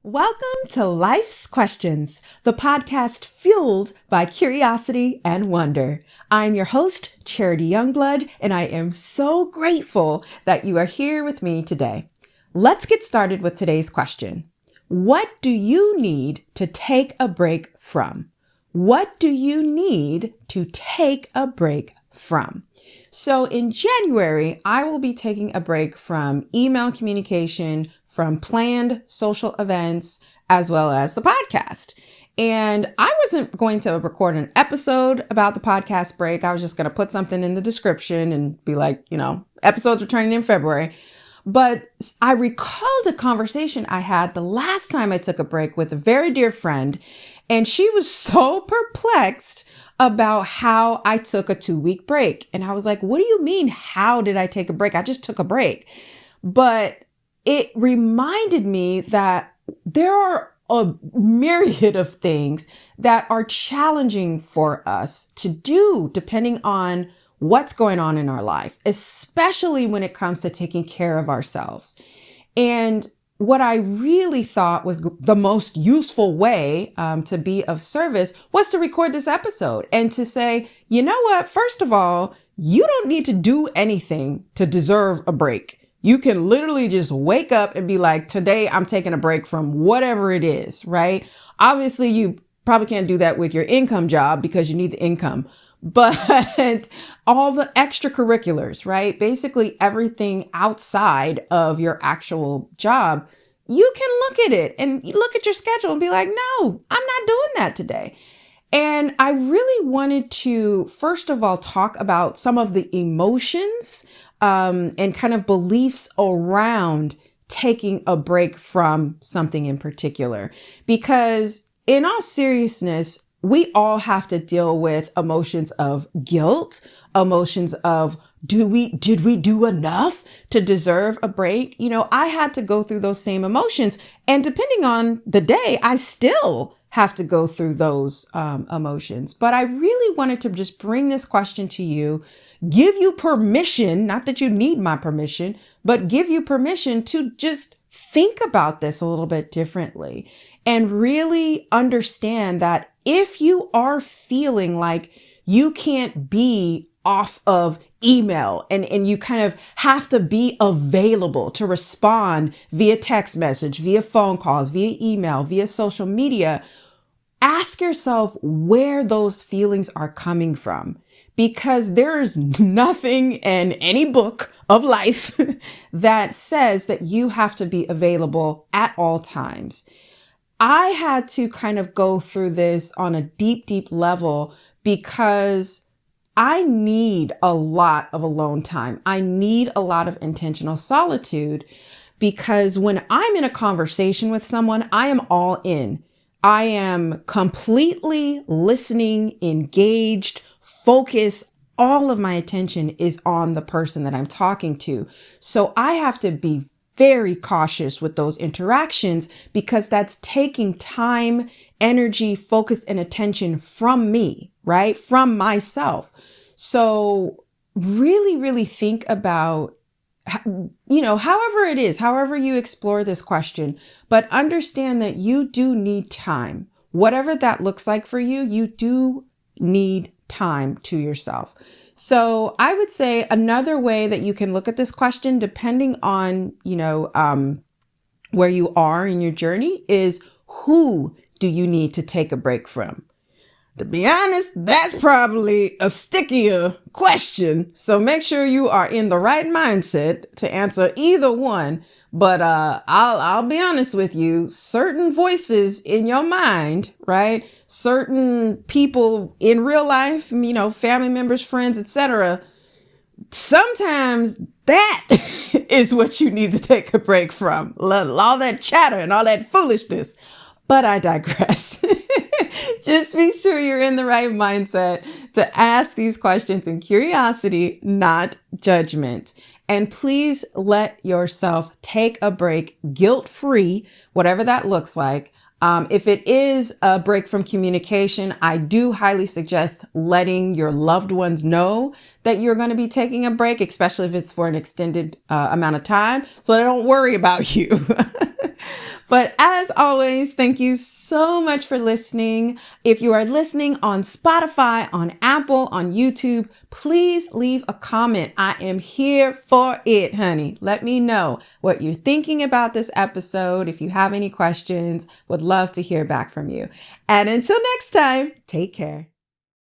Welcome to Life's Questions, the podcast fueled by curiosity and wonder. I'm your host, Charity Youngblood, and I am so grateful that you are here with me today. Let's get started with today's question. What do you need to take a break from? What do you need to take a break from? So in January, I will be taking a break from email communication, from planned social events, as well as the podcast. And I wasn't going to record an episode about the podcast break. I was just going to put something in the description and be like, episodes returning in February. But I recalled a conversation I had the last time I took a break with a very dear friend, and she was so perplexed about how I took a 2-week break. And I was like, what do you mean? How did I take a break? I just took a break. But it reminded me that there are a myriad of things that are challenging for us to do depending on what's going on in our life, especially when it comes to taking care of ourselves. And what I really thought was the most useful way to be of service was to record this episode and to say, you know what? First of all, you don't need to do anything to deserve a break. You can literally just wake up and be like, today I'm taking a break from whatever it is, right? Obviously, you probably can't do that with your income job because you need the income, but all the extracurriculars, right? Basically everything outside of your actual job, you can look at it and look at your schedule and be like, no, I'm not doing that today. And I really wanted to, first of all, talk about some of the emotions and kind of beliefs around taking a break from something in particular. Because in all seriousness, we all have to deal with emotions of guilt, emotions of did we do enough to deserve a break? I had to go through those same emotions. And depending on the day, I still have to go through those emotions. But I really wanted to just bring this question to you, give you permission, not that you need my permission, but give you permission to just think about this a little bit differently and really understand that if you are feeling like you can't be off of email and you kind of have to be available to respond via text message, via phone calls, via email, via social media, ask yourself where those feelings are coming from, because there's nothing in any book of life that says that you have to be available at all times. I had to kind of go through this on a deep, deep level because I need a lot of alone time. I need a lot of intentional solitude because when I'm in a conversation with someone, I am all in. I am completely listening, engaged, focused. All of my attention is on the person that I'm talking to. So I have to be very cautious with those interactions because that's taking time, energy, focus, and attention from me, right? From myself. So really, really think about, however it is, however you explore this question, but understand that you do need time. Whatever that looks like for you, you do need time to yourself. So I would say another way that you can look at this question, depending on, where you are in your journey, is who do you need to take a break from? To be honest, that's probably a stickier question. So make sure you are in the right mindset to answer either one. But I'll be honest with you, certain voices in your mind, right? Certain people in real life, family members, friends, etc. Sometimes that is what you need to take a break from. All that chatter and all that foolishness. But I digress. Just be sure you're in the right mindset to ask these questions in curiosity, not judgment. And please let yourself take a break guilt-free, whatever that looks like. If it is a break from communication, I do highly suggest letting your loved ones know that you're going to be taking a break, especially if it's for an extended amount of time, so they don't worry about you. But as always, thank you so much for listening. If you are listening on Spotify, on Apple, on YouTube, please leave a comment. I am here for it, honey. Let me know what you're thinking about this episode. If you have any questions, would love to hear back from you. And until next time, take care.